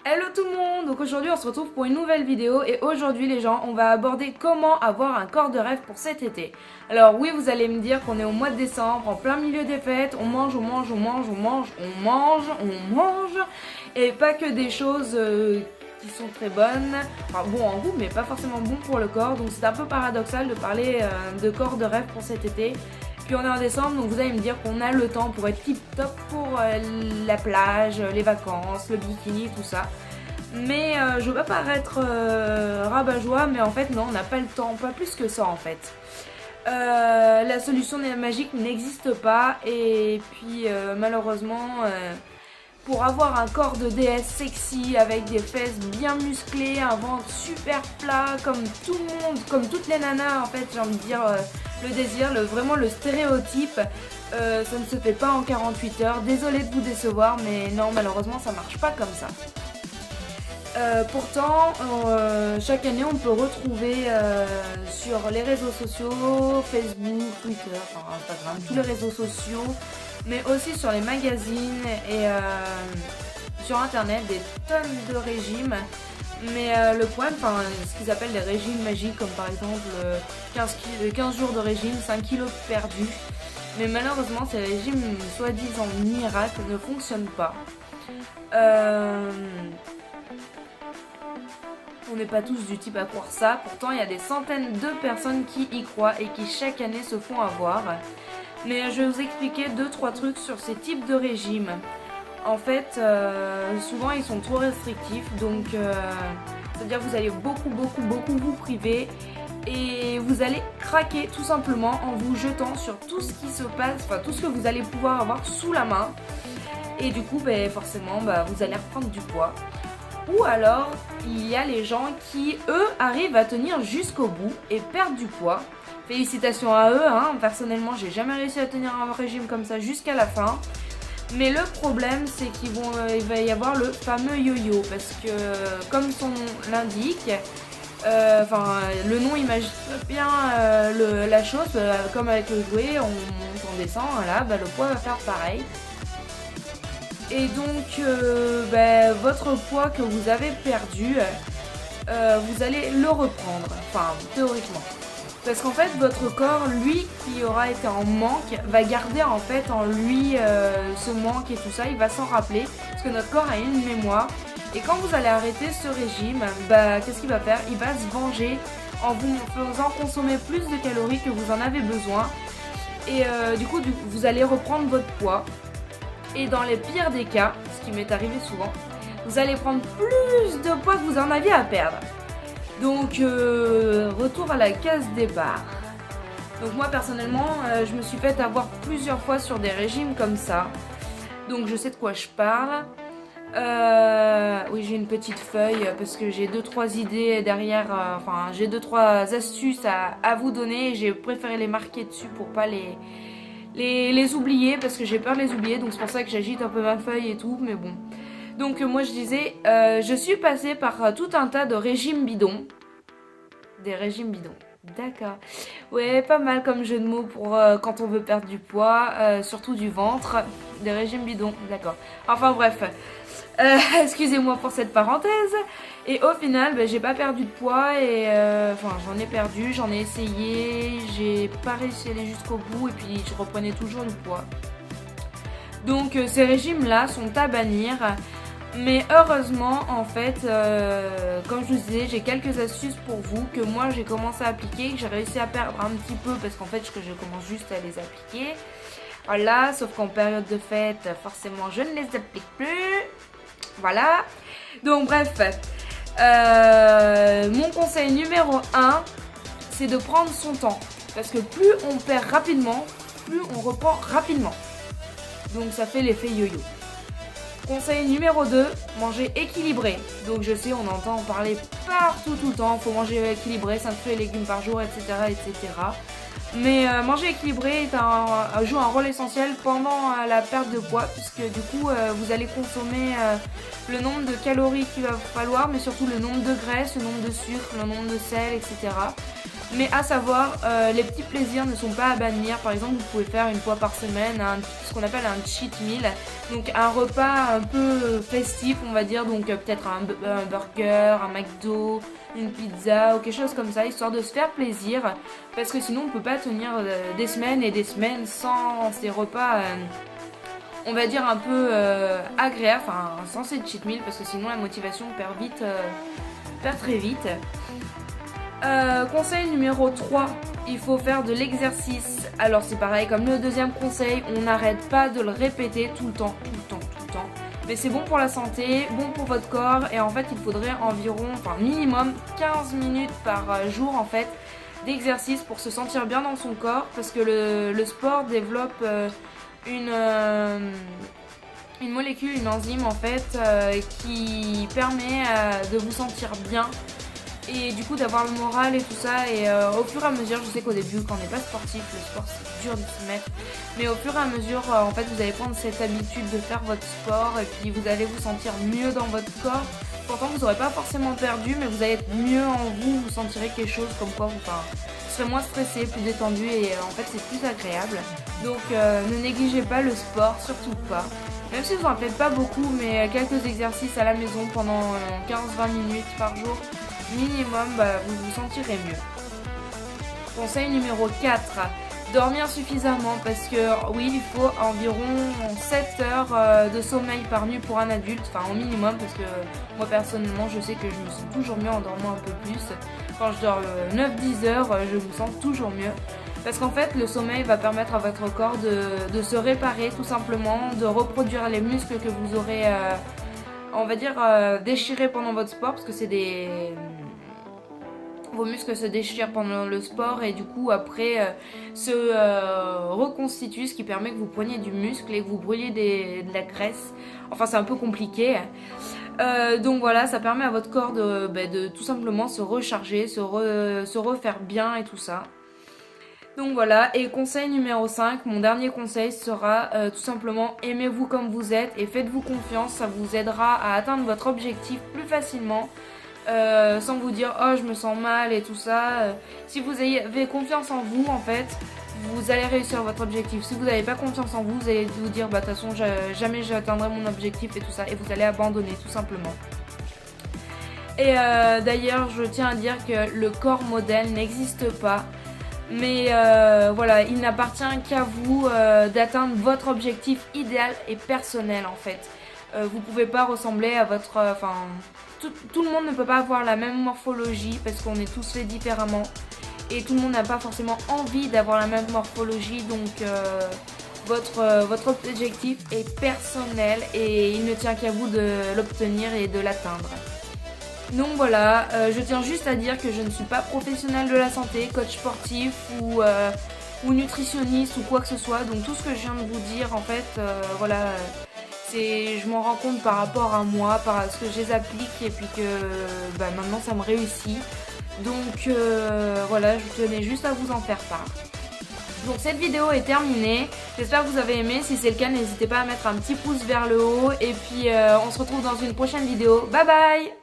Hello tout le monde! Donc aujourd'hui on se retrouve pour une nouvelle vidéo et aujourd'hui les gens on va aborder comment avoir un corps de rêve pour cet été. Alors oui vous allez me dire qu'on est au mois de décembre, en plein milieu des fêtes, on mange, on mange, on mange, on mange, on mange, on mange et pas que des choses qui sont très bonnes, enfin bon en goût mais pas forcément bon pour le corps, donc c'est un peu paradoxal de parler de corps de rêve pour cet été. Puis on est en décembre, donc vous allez me dire qu'on a le temps pour être tip top pour la plage, les vacances, le bikini, tout ça. Mais je veux pas paraître rabat-joie, mais en fait non, on n'a pas le temps, pas plus que ça en fait. La solution magique n'existe pas et puis malheureusement pour avoir un corps de déesse sexy avec des fesses bien musclées, un ventre super plat comme tout le monde, comme toutes les nanas en fait, j'ai envie de dire le désir, vraiment le stéréotype, ça ne se fait pas en 48 heures. Désolée de vous décevoir mais non malheureusement ça marche pas comme ça. Pourtant, chaque année, on peut retrouver sur les réseaux sociaux, Facebook, Twitter, enfin Instagram, tous les réseaux sociaux, mais aussi sur les magazines et sur Internet, des tonnes de régimes. Mais le problème, enfin, ce qu'ils appellent les régimes magiques, comme par exemple 15 jours de régime, 5 kilos perdus. Mais malheureusement, ces régimes, soi-disant miracles, ne fonctionnent pas. On n'est pas tous du type à croire ça, pourtant il y a des centaines de personnes qui y croient et qui chaque année se font avoir. Mais je vais vous expliquer 2-3 trucs sur ces types de régimes. En fait, souvent ils sont trop restrictifs, donc c'est-à-dire que vous allez beaucoup vous priver et vous allez craquer tout simplement en vous jetant sur tout ce qui se passe, enfin tout ce que vous allez pouvoir avoir sous la main. Et du coup, forcément, vous allez reprendre du poids. Ou alors, il y a les gens qui, eux, arrivent à tenir jusqu'au bout et perdent du poids. Félicitations à eux, hein. Personnellement, j'ai jamais réussi à tenir un régime comme ça jusqu'à la fin. Mais le problème, c'est qu'il va y avoir le fameux yo-yo. Parce que, comme son l'indique, le nom imagine bien la chose. Comme avec le jouet, on monte, on descend. Là, le poids va faire pareil. Et donc, votre poids que vous avez perdu, vous allez le reprendre, enfin théoriquement. Parce qu'en fait, votre corps, lui, qui aura été en manque, va garder en fait en lui ce manque et tout ça, il va s'en rappeler. Parce que notre corps a une mémoire. Et quand vous allez arrêter ce régime, qu'est-ce qu'il va faire? Il va se venger en vous faisant consommer plus de calories que vous en avez besoin. Et du coup, vous allez reprendre votre poids. Et dans les pires des cas, ce qui m'est arrivé souvent, vous allez prendre plus de poids que vous en aviez à perdre. Donc, retour à la case départ. Donc moi personnellement, je me suis fait avoir plusieurs fois sur des régimes comme ça. Donc je sais de quoi je parle. Oui, j'ai une petite feuille parce que j'ai 2-3 idées derrière, j'ai 2-3 astuces à vous donner. J'ai préféré les marquer dessus pour pas les oublier parce que j'ai peur de les oublier, donc c'est pour ça que j'agite un peu ma feuille et tout, mais bon. Donc moi je disais, je suis passée par tout un tas de régimes bidons. Des régimes bidons, d'accord. Ouais, pas mal comme jeu de mots pour quand on veut perdre du poids, surtout du ventre. Des régimes bidons, d'accord. Enfin bref, excusez-moi pour cette parenthèse. Et au final, j'ai pas perdu de poids et j'en ai perdu, j'en ai essayé, j'ai pas réussi à aller jusqu'au bout et puis je reprenais toujours du poids. Donc ces régimes-là sont à bannir. Mais heureusement, en fait, comme je vous disais, j'ai quelques astuces pour vous que moi j'ai commencé à appliquer, que j'ai réussi à perdre un petit peu parce qu'en fait, je commence juste à les appliquer. Voilà, sauf qu'en période de fête, forcément, je ne les applique plus. Voilà. Donc bref, mon conseil numéro 1, c'est de prendre son temps. Parce que plus on perd rapidement, plus on reprend rapidement. Donc ça fait l'effet yo-yo. Conseil numéro 2, manger équilibré. Donc je sais, on entend en parler partout tout le temps, il faut manger équilibré, 5 fruits et légumes par jour, etc. etc. Mais manger équilibré joue un rôle essentiel pendant la perte de poids, puisque du coup vous allez consommer le nombre de calories qu'il va falloir, mais surtout le nombre de graisses, le nombre de sucre, le nombre de sel, etc. Mais à savoir, les petits plaisirs ne sont pas à bannir. Par exemple, vous pouvez faire une fois par semaine ce qu'on appelle un cheat meal. Donc un repas un peu festif, on va dire. Donc peut-être un burger, un McDo, une pizza ou quelque chose comme ça, histoire de se faire plaisir. Parce que sinon, on ne peut pas tenir des semaines et des semaines sans ces repas, on va dire un peu agréables, enfin sans ces cheat meal, parce que sinon la motivation perd très vite. Conseil numéro 3, il faut faire de l'exercice. Alors c'est pareil, comme le deuxième conseil, on n'arrête pas de le répéter tout le temps. Mais c'est bon pour la santé, bon pour votre corps, et en fait il faudrait environ, minimum 15 minutes par jour en fait d'exercice pour se sentir bien dans son corps, parce que le sport développe une molécule, une enzyme en fait qui permet de vous sentir bien. Et du coup d'avoir le moral et tout ça, et au fur et à mesure, je sais qu'au début quand on n'est pas sportif, le sport c'est dur de se mettre, mais au fur et à mesure en fait vous allez prendre cette habitude de faire votre sport et puis vous allez vous sentir mieux dans votre corps. Pourtant vous n'aurez pas forcément perdu, mais vous allez être mieux en vous, vous sentirez quelque chose comme quoi vous serez moins stressé, plus détendu, et en fait c'est plus agréable. Donc ne négligez pas le sport, surtout pas. Même si vous en faites pas beaucoup, mais quelques exercices à la maison pendant 15-20 minutes par jour minimum, vous vous sentirez mieux. Conseil numéro 4, dormir suffisamment, parce que oui, il faut environ 7 heures de sommeil par nuit pour un adulte, enfin au minimum, parce que moi personnellement je sais que je me sens toujours mieux en dormant un peu plus. Quand je dors 9-10 heures, je me sens toujours mieux. Parce qu'en fait, le sommeil va permettre à votre corps de se réparer tout simplement, de reproduire les muscles que vous aurez, on va dire, déchirés pendant votre sport, parce que c'est vos muscles se déchirent pendant le sport et du coup après se reconstituent, ce qui permet que vous preniez du muscle et que vous brûliez de la graisse. Enfin c'est un peu compliqué. Donc voilà, ça permet à votre corps de tout simplement se recharger, se refaire bien et tout ça. Donc voilà, et conseil numéro 5, mon dernier conseil sera tout simplement aimez-vous comme vous êtes et faites-vous confiance, ça vous aidera à atteindre votre objectif plus facilement. Sans vous dire oh je me sens mal et tout ça. Si vous avez confiance en vous en fait, vous allez réussir votre objectif. Si vous n'avez pas confiance en vous, vous allez vous dire de toute façon jamais j'atteindrai mon objectif et tout ça, et vous allez abandonner tout simplement. Et d'ailleurs je tiens à dire que le corps modèle n'existe pas, mais voilà, il n'appartient qu'à vous d'atteindre votre objectif idéal et personnel en fait. Vous pouvez pas ressembler à votre... tout le monde ne peut pas avoir la même morphologie parce qu'on est tous faits différemment. Et tout le monde n'a pas forcément envie d'avoir la même morphologie. Donc votre objectif est personnel et il ne tient qu'à vous de l'obtenir et de l'atteindre. Donc voilà, je tiens juste à dire que je ne suis pas professionnelle de la santé, coach sportif ou nutritionniste ou quoi que ce soit. Donc tout ce que je viens de vous dire en fait, voilà... je m'en rends compte par rapport à moi, par ce que je les applique et puis que maintenant ça me réussit. Donc voilà, je tenais juste à vous en faire part. Donc cette vidéo est terminée, j'espère que vous avez aimé. Si c'est le cas, n'hésitez pas à mettre un petit pouce vers le haut. Et puis on se retrouve dans une prochaine vidéo. Bye bye!